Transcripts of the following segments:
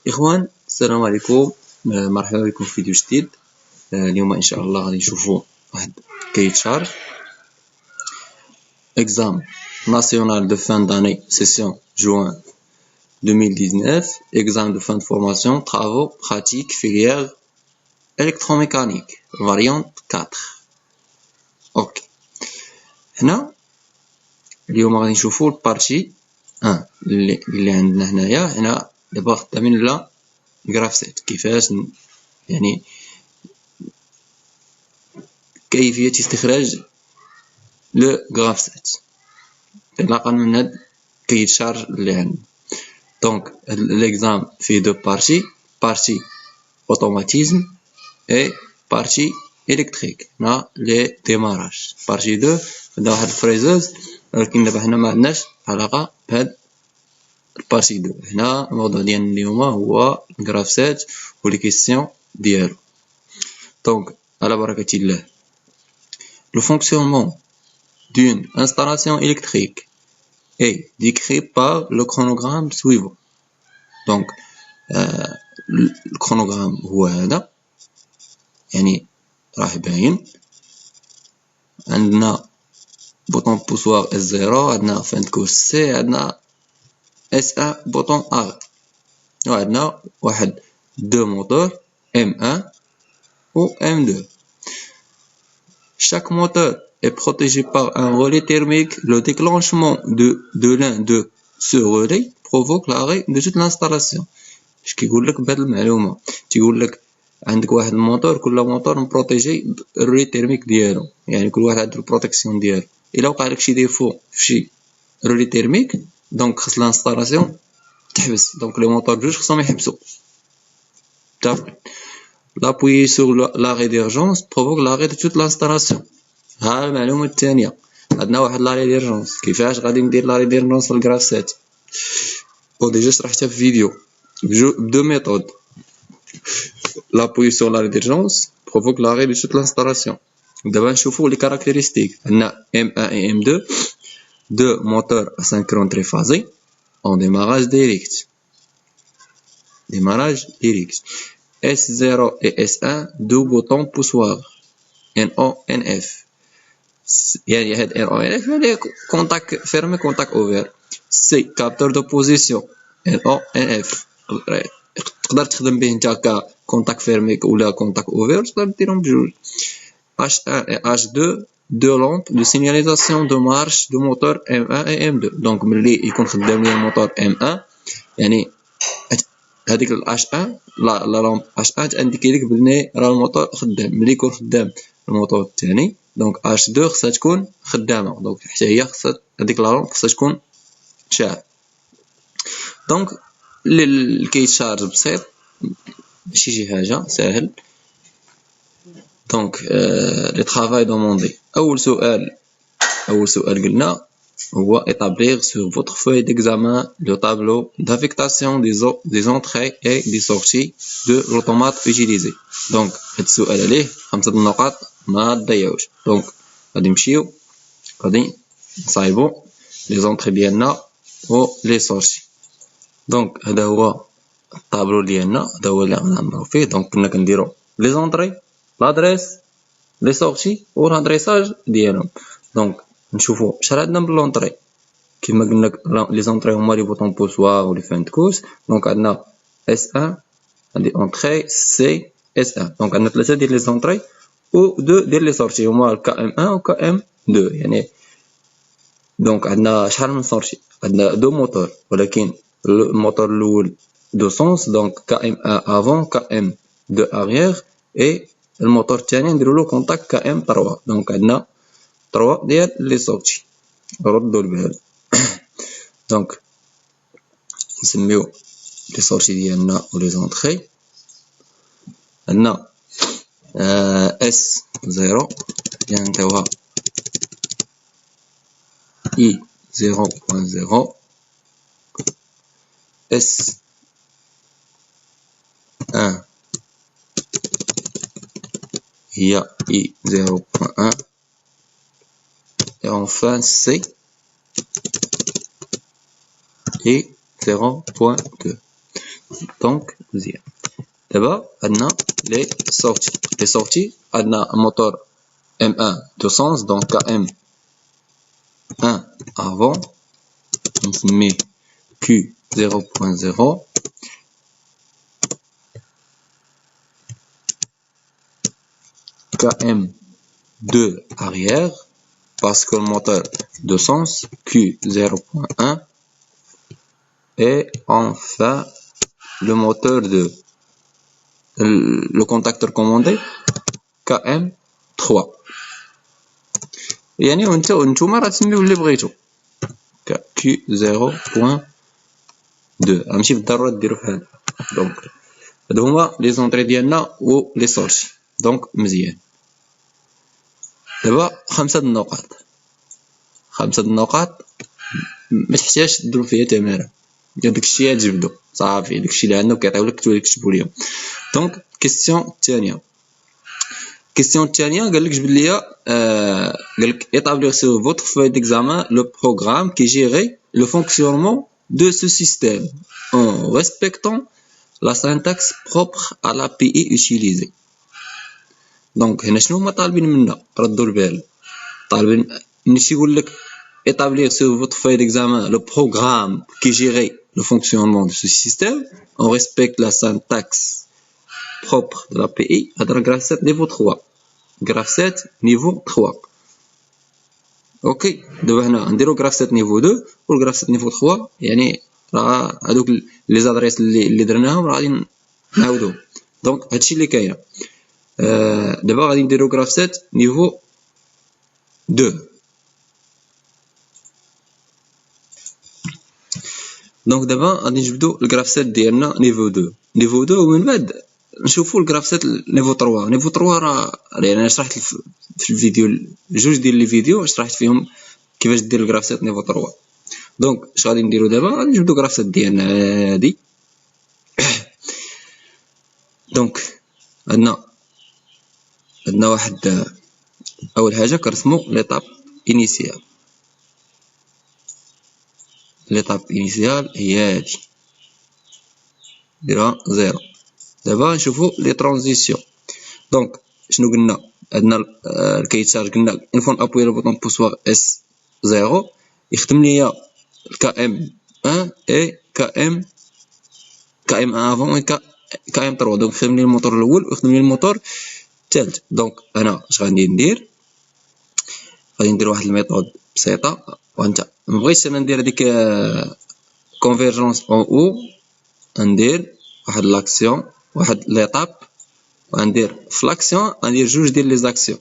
إخوان السلام عليكم. مرحبا بكم في فيديو جديد. اليوم إن شاء الله غادي نشوفوا واحد كايت شارج examen national de fin d'année session juin 2019, examen de fin de formation travaux pratiques filière électromécanique variante 4. اوكي هنا اليوم غادي نشوفوا البارتي 1 اللي عندنا هنايا. هنا دابا خدامين على جرافسيت، كيفاش يعني كيفية استخراج لو جرافسيت انطلاقا من هاد كايت شارج اللي عندنا. دونك ليكزام فيه دو بارتي automatisme et partie électrique. هنا لي ديماراج بارتي 2 عندنا واحد الفريزوز، ولكن دابا حنا ما عندناش علاقة بهاد البارتي 2. هنا الموضوع ديالنا اليوم هو الجرافسيت و لي كيسيون ديالو. دونك على بركة الله. Le fonctionnement d'une installation électrique est décrit par le chronogramme suivant. Donc الكرونوغرام هو هذا، يعني راه باين عندنا بوطون بوسوار S0، عندنا فان كورس سي، عندنا S1 بوطون A، وعندنا واحد دو موتور M1 و M2. Chaque moteur est protégé par un relais thermique. Le déclenchement de l'un de ce relais provoque l'arrêt de toute l'installation. اش كيقول لك بهاد المعلومه؟ تيقول لك عندك واحد الموتور، كل موتور مبروتيجي الرولي تيرميك ديالو، يعني كل واحد عنده البروتيكسيون ديالو. الا وقع لك شي ديفو في شي رولي تيرميك، دونك خص لانستالاسيون تحبس. دونك لي موتور بجوج خصهم يحبسوا. L'appuyer sur l'arrêt d'urgence provoque l'arrêt de toute l'installation. ها المعلومه الثانيه، عندنا واحد l'arrêt d'urgence. كيفاش غادي ندير l'arrêt d'urgence في الجرافسيت؟ وديجا شرحتها في فيديو deux méthodes. L'appui sur l'arrêt d'urgence provoque l'arrêt de toute l'installation. D'abord, نشوفوا les caractéristiques. عندنا M1 et M2, deux moteurs asynchrones triphasés en démarrage direct. S0 et S1, deux boutons poussoirs. NO, NF. يعني هاد NO, NF يعني contact fermé, contact ouvert. C, capteur de position. NO, NF. تقدر تخدم به نتا كونتاك فيرميك ولا كونتاك اوفير، تقدر ديرهم بجوج. H1 et H2 deux lampes de signalisation de marche du moteur M1 et M2. donc ملي يكون خدام ليا الموتور M1، يعني هذيك H1 لا لامب H1 تانديكي لك بلي راه الموتور خدام. ملي يكون خدام الموتور الثاني، دونك H2 خصها تكون خدامه، دونك حتى هي خصها هذيك لا لامب خصها تكون شاعله. دونك الكيت شارج بسيط، ماشي شي حاجه ساهل. دونك لي طرافاي دوموندي. اول سؤال قلنا هو établir sur votre feuille d'examen le tableau d'affectation des entrées et des sorties de l'automate utilisé. دونك هاد السؤال عليه 5 النقاط ما تضيعوش. دونك غادي نمشيو غادي نصايبو لي زونطري ديالنا و لي سورتي. دونك هذا هو الطابلو ديالنا، هذا هو اللي غنعمرو فيه. دونك كنا كنديرو لي زونطري، لادريس، لي سورتي و لادريساج ديالهم. دونك نشوفو شحال عندنا من لونطري. كما قلنا لي زونطري هما لي بوطون بوسوار و لي فان كوس. دونك عندنا S1 عندي اونطري سي S1. دونك عندنا 3 ديال لي زونطري و 2 ديال لي سورتي هما KM1 و KM2. يعني دونك عندنا شحال من سورتي؟ عندنا 2 موتور، ولكن الموتور الاول دو سونس، دونك KM1 avant KM2 arrière، et الموتور الثاني نديرو له كونتاكت KM3. دونك عندنا 3 ديال لي سورتي. ردوا البال. دونك نسميو لي سورتي ديالنا و لي زونطري. عندنا S0 اللي نعطيوها I 0.0، S1 هي I 0.1، et enfin C et 0.2. دونك مزيان. دابا عندنا لي سورتي عندنا موتور M1 de sens donc KM1 avant نسميه Q0.0 KM2 arrière parce que le moteur de sens Q0.1 et enfin le moteur de le contacteur commandé KM3 يعني وانتوما راه تسميو اللي بغيتو Q0.2 ماشي بالضروره ديرو بحال دونك هادو هما لي زونطري ديالنا و لي سورتي دونك مزيان. دابا خمسة النقاط ما تحتاجش تديرو فيها تمارين، داكشي تجبدو صافي، داكشي اللي عندنا وكيعطيولك تكتبو ليهم. دونك الكيستيون الثانية قالك جبد ليا قالك établir sur votre feuille d'examen le programme qui gérait le fonctionnement de ce système en respectant la syntaxe propre à l'API utilisée. دونك هنا شنو هما طالبين منا؟ ردوا البال، طالبين ماشي يقول لك établir sur votre feuille d'examen le programme qui gérait le fonctionnement de ce système on respecte la syntaxe propre de l'API. هذا graph 7 niveau 3 graph 7 niveau 3 اوكي. دابا هنا نديرو graph 7 niveau 2 و graph 7 niveau 3 يعني راه هذوك لي زادريس اللي درناهم راه غادي نعاودوهم. دونك هادشي اللي كاين. دابا غادي نديرو graph 7 niveau 2. دونك دابا غادي نجبدو الجراف 7 ديالنا نيفو 2 ومن بعد نشوفو الجراف 7 نيفو 3. نيفو 3 راه يعني انا شرحت في الفيديو جوج ديال لي فيديو شرحت فيهم كيفاش دير الجراف 7 نيفو 3. دونك اش غادي نديرو دابا؟ غادي نجبدو جراف 7 ديالنا هادي. دونك عندنا واحد اول حاجه كنرسمو ليطاب انيسيال. ليطاب انيسيال هي هادي نديرها 0. دابا نشوفو لي ترانزيسيون. دونك شنو قلنا؟ عندنا الكيتشارج قلنا اون فوا ابوي لو بوطون بوسوار اس 0 يخدم ليا كام 1 اي كام 1 افون و كام 3. دونك يخدم لي الموتور الاول ويخدم لي الموتور الثالث. دونك انا اش غادي ندير؟ غادي ندير واحد الميثود بسيطه وانت ما بغيتش انا ندير هذيك كونفيرجونس اون او، ندير واحد لاكسيون واحد ليطاب وندير في لاكسيون غندير جوج ديال لي زاكسيون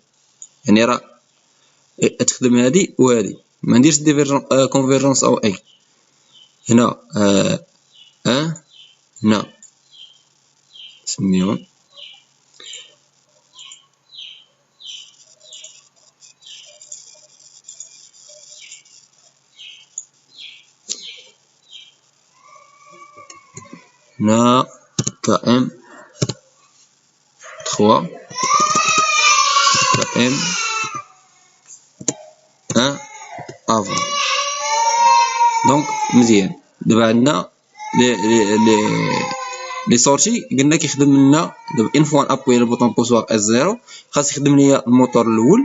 يعني راه تخدم هادي وهادي ما نديرش ديفيرجون كونفيرجونس او اي. هنا هنا نسميهم هنا كام 3 كام 1 افون. دونك مزيان. دابا عندنا لي سورتي قلنا كيخدم لنا دابا ان فوا ابوي على البوطون بوسوار اس 0 خاص يخدم ليا الموتور الاول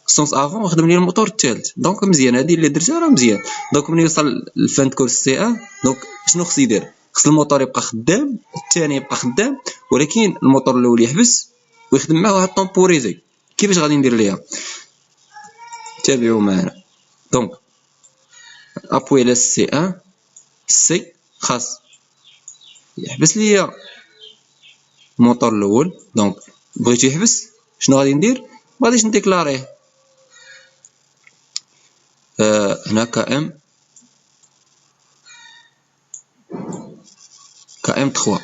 سونس افون ويخدم لي الموتور الثالث. دونك مزيان هادي اللي درتها راه مزيان. دونك ملي يوصل للفان كورس سي 1 دونك شنو خص يدير؟ خص الموتور يبقى خدام، الثاني يبقى خدام، ولكن الموتور الاول يحبس ويخدم معاه واحد طومبوريزي. كيفاش غادي ندير ليها؟ تابعوا معنا. دونك ابوي على سي 1 سي خاص يحبس ليا الموتور الاول. دونك بغيتو يحبس شنو غادي ندير؟ ما غاديش نديكلاريه. هنا كام 3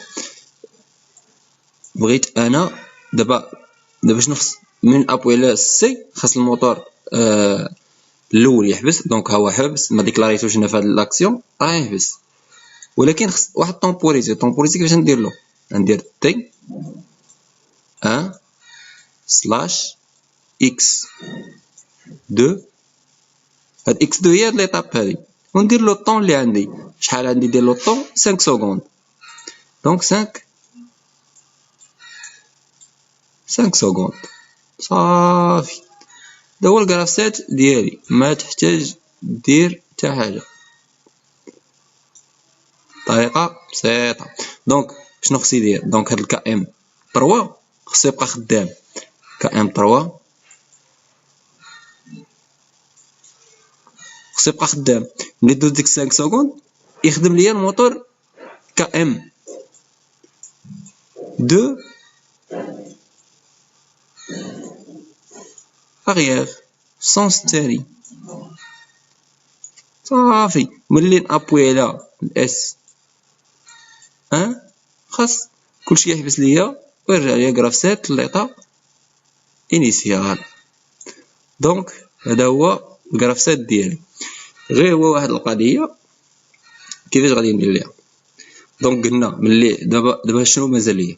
بغيت انا دابا شنو خص؟ من ابوي على سي خاص الموتور الاول يحبس. دونك ها هو حبس ما ديكلاريتوش هنا في هاد لاكسيون راه يحبس، ولكن خص واحد طومبوريزي. كيفاش ندير له؟ ندير تي 1 سلاش اكس 2. هاد اكس 2 هي هاد ليطاب هادي وندير لو طون اللي عندي. شحال عندي؟ ندير لو طون 5 سكوند. دونك 5 سكوند صافي. هذا هو الكرافسات ديالي، ما تحتاج دير حتى حاجه، طريقه بسيطه. دونك شنو خصني ندير؟ دونك هاد الكا ام 3 خصو يبقى خدام. كا ام 3 خصو يبقى خدام. ملي دوز ديك 5 سكوند يخدم ليا الموتور كا ام 2 اغيير سونس الثاني صافي. ملي نابوي على الاس 1 خاص كلشي يحبس ليا ويرجع ليا كرافسات ليطا انيسيال. دونك هذا هو الكرافسات ديالي. غير هو واحد القضيه كيفاش غادي ندير ليها. دونك قلنا ملي دابا شنو مازال ليا،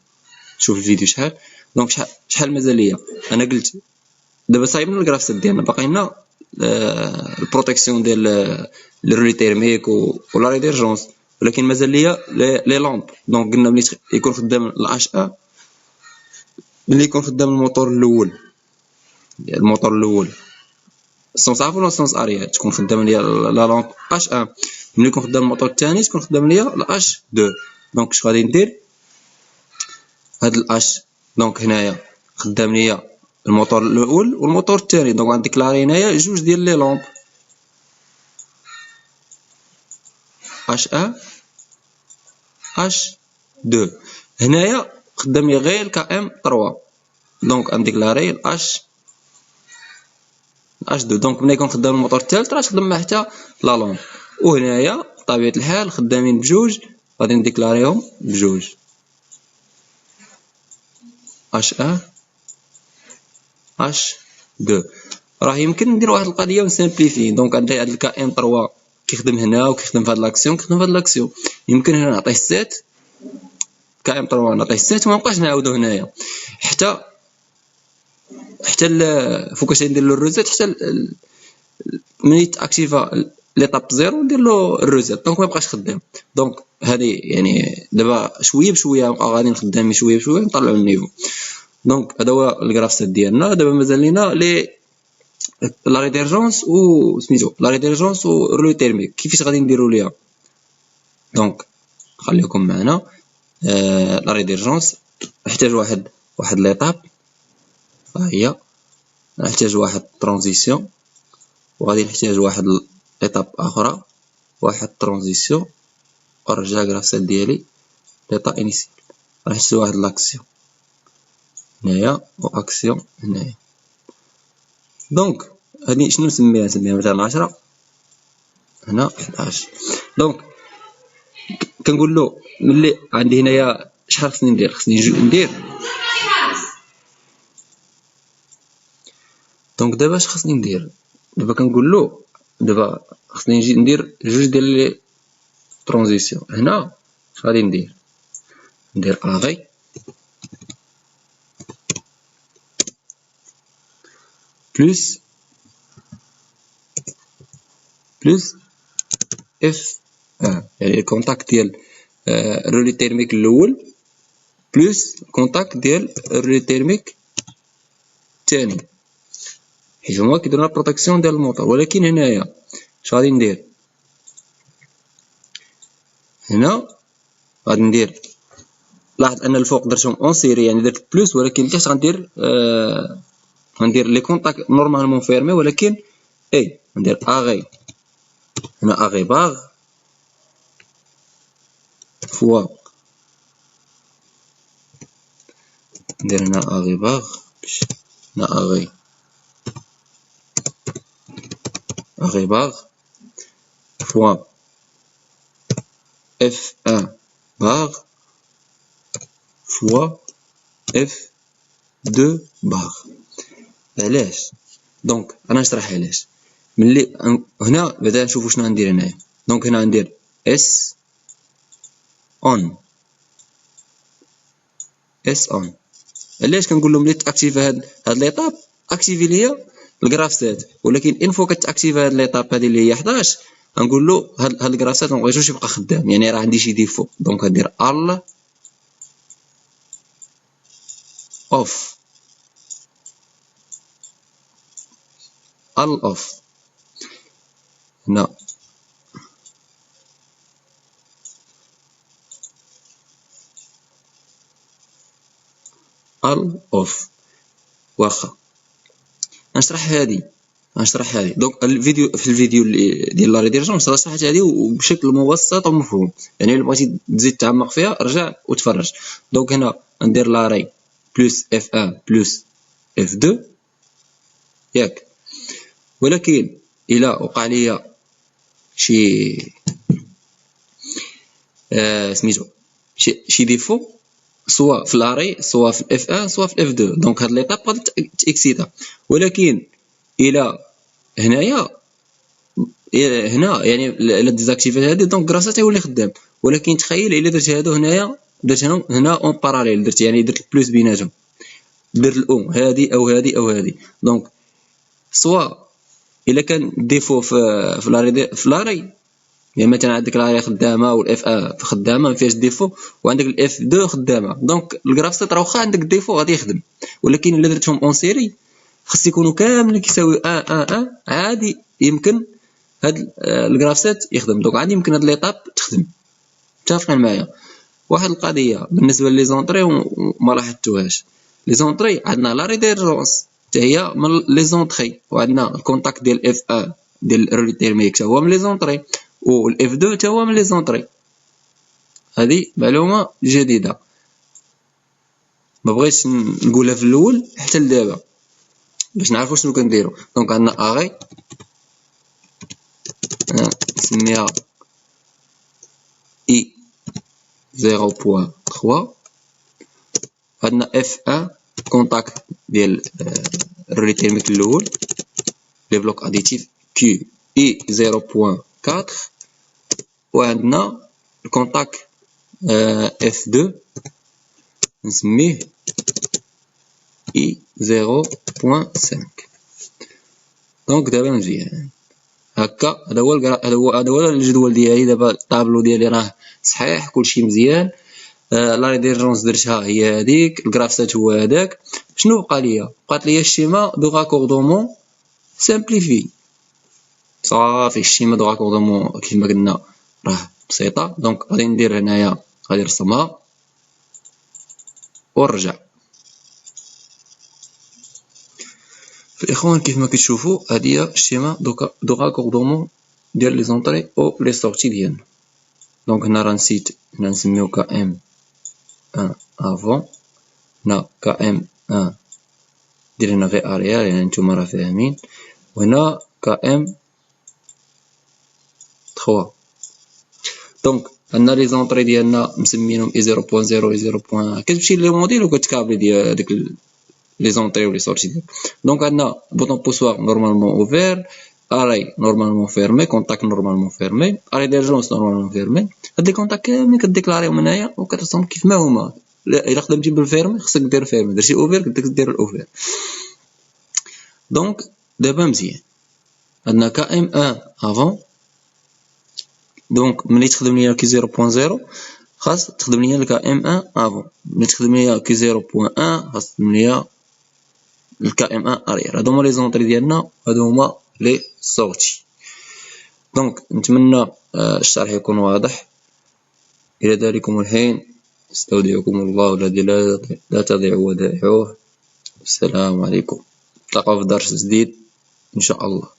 شوف الفيديو دونك شحال مازال ليا. انا قلت دابا صايبنا الكرافسات ديالنا، باقي لنا البروتيكسيون ديال الرولي تيرميك ولا ريديرجونس، ولكن مازال ليا لي لامب. دونك قلنا ملي يكون خدام الاش ا، ملي يكون خدام الموتور الاول السونس ا ولا السونس اريال تكون خدام ليا لا لامب اش ا. ملي يكون خدام الموتور الثاني تكون خدام ليا الاش 2. دونك اش غادي ندير؟ هاد الاش دونك هنايا خدام ليا الموتور الاول والموتور الثاني، دونك غنديكلاري هنايا جوج ديال لي لامب اش ا اش 2. هنايا خدام لي غير كا ام 3، دونك غنديكلاري الاش 2. دونك ملي يكون خدام الموتور الثالث راه تخدم معاه حتى لا لامب. وهنايا بطبيعه الحال خدامين بجوج، غادي نديكلاريهم بجوج اش ا اش 2. راه يمكن ندير واحد القضيه ونسامبليفي. دونك عندي هاد الكا ام 3 كيخدم هنا وكيخدم في هاد لاكسيون، كيخدم في هاد لاكسيون. يمكن هنا نعطيه 7 كا ام 3 نعطيه 7 وما نبقاش نعاودو هنايا حتى فوكاش ندير له الروزيت حتى ملي تاكتيفا ليطاب 0 ندير له الروزيت، دونك ما يبقاش خدام. دونك هذه يعني دابا شويه بشويه نبقاو غادي نخدم شويه بشويه نطلعوا النيفو. دونك هذا هو الكرافسات ديالنا. دابا مازال لينا لا ريديرجونس و سميتو لا ريديرجونس و رولي تيرميك. كيفاش غادي نديروا ليها؟ دونك خليكم معنا. لا ريديرجونس نحتاج واحد ليطاب، ها هي. نحتاج واحد ترانزيسيون، وغادي نحتاج واحد ليطاب اخرى، واحد ترانزيسيون، ونرجع كرافسات ديالي ليطا انيسيال. نحتاج واحد لاكسيون هنايا واكسيون هنايا. دونك هادي شنو نسميها مثلا 10 هنا 11. دونك كنقول له ملي عندي هنايا شحال خصني ندير؟ خصني ندير. دونك دابا اش خصني ندير؟ دابا كنقول له دابا خصني نجي ندير جوج ديال لي ترانزيسيون. هنا اش غادي ندير اغي بلس اف 1، يعني الكونتاكت ديال الرولي تيرميك الاول بلس الكونتاكت ديال الرولي تيرميك الثاني، حيت هما كيديروا بروتيكسيون ديال الموتور. ولكن هنايا اش غادي ندير؟ هنا غادي ندير، لاحظ ان الفوق درتهم اون سيري يعني درت بلس، ولكن لتحت غندير لي كونتاكت نورمالمون فيرمي، ولكن ندير اغي هنا اغي باغ فوا ندير هنا اغي باغ هنا اغي باغ فوا اف 1 باغ فوا اف 2 باغ. علاش؟ دونك انا نشرح علاش. ملي هنا بعدا نشوفوا شنو غندير هنايا. دونك هنا ندير اس اون علاش كنقول لهم ملي تاكتيفا هاد ليطاب اكتيفي ليا الكرافسات، ولكن ان فوا كتاكتيفا هاد ليطاب هادي اللي هي 11 غنقول له هاد الكراسات ما بغيتوش يبقى خدام، يعني راه عندي شي ديفو. دونك غندير ال اوف هنا اوف. واخا غنشرح هادي دونك الفيديو في الفيديو ديال لا ريديرجونس راه شرحت هادي وبشكل مبسط ومفهوم، يعني الا بغيتي تزيد تعمق فيها رجع وتفرج. دونك هنا ندير لاري بلس اف 1 بلس اف 2 ياك، ولكن الا وقع ليا شي سميتو شي ديفو سواء في لاري سواء في اف 1 سواء في اف 2، دونك هاد ليطاب غادي تاكسيتا. ولكن الى هنايا هنا يعني الا ديزاكتيفيت هادي دونك كراسا تيولي خدام. ولكن تخيل الا درت هادو هنايا، درت هنا اون باراليل، درت يعني درت البلوس بيناتهم، درت الاون هادي او هادي او هادي. دونك سواء الا كان ديفو في لاري يعني مثلا عندك لاري خدامه والاف 1 خدامه ما فيهاش ديفو، وعندك الاف 2 خدامه، دونك الكرافسات راه واخا عندك ديفو غادي يخدم. ولكن الا درتهم اون سيري خص يكونوا كاملين كيساوي 1 عادي يمكن هاد الكرافسات يخدم. دونك عادي يمكن هاد ليطاب تخدم. متفقين معايا؟ واحد القضيه بالنسبه لي زونطري وما لاحظتوهاش، لي زونطري عندنا لا ريديرجونس حتى هي من لي زونطري، وعندنا الكونتاكت ديال اف 1 ديال الرولي تيرميك حتى هو من لي زونطري، والاف 2 حتى هو من لي زونطري. هذه معلومه جديده ما بغيتش نقولها في الاول حتى لدابا باش نعرفوا شنو كنديروا. دونك عندنا اغي نسميها اي 0.3، عندنا اف 1 كونتاكت ديال الرولي تيرميك الاول لي بلوك اديتيف كي اي 0.4، وعندنا الكونتاكت اف 2 نسميه اي 0.5. دونك دابا مزيان هكا. هذا هو الجدول ديالي دابا. الطابلو ديالي راه صحيح كلشي مزيان. لا ريديرجونس درتها هي هذيك، الكرافسات هو هذاك. شنو بقى ليا؟ بقات ليا الشيما دو راكوردومون سامبليفي صافي. الشيما دو راكوردومون كيما قلنا راه بسيطه. دونك غادي ندير هنايا غادي نرسمها ونرجع. الاخوان كيف ما كتشوفوا هذه هي الشيما دو راكوردومون ديال لي زونطري او لي سورتي ديالنا. دونك هنا راه نسيت، هنا نسميو كا ام 1 افون، هنا كا ام 1 دير هنا غير اريال يعني نتوما راه فاهمين، وهنا كا ام 3. دونك عندنا لي زونطري ديالنا مسمينهم اي 0.0 اي 0. كتمشي لي موديل وكتكابلي ديال داك لي زونطري ولي سورتي ديال. دونك عندنا بوطون بوسوار نورمالمون اوفير، اري نورمالمون فيرمي، كونتاكت نورمالمون فيرمي، اري ديرجونس نورمالمون فيرمي. هاد لي كونتاكت كاملين كديكلاريهم هنايا وكترسم كيف ما هما. الا خدمتي بالفيرمي خصك دير فيرمي، درتي اوفير خصك دير الاوفير. دونك دابا مزيان عندنا كا ام 1 افون. دونك ملي تخدم ليا كي 0.0 خاص تخدم ليا الكا ام 1 افون، ملي تخدم ليا كي 0.1 خاص تخدم ليا الكا ام 1 اريير. هادو هما لي زونطري ديالنا، هادو هما لي سورتي. دونك نتمنى الشرح يكون واضح. الى ذلكم الحين استودعكم الله الذي لا تضيع ودائعه. السلام عليكم، نتلاقاو في درس جديد ان شاء الله.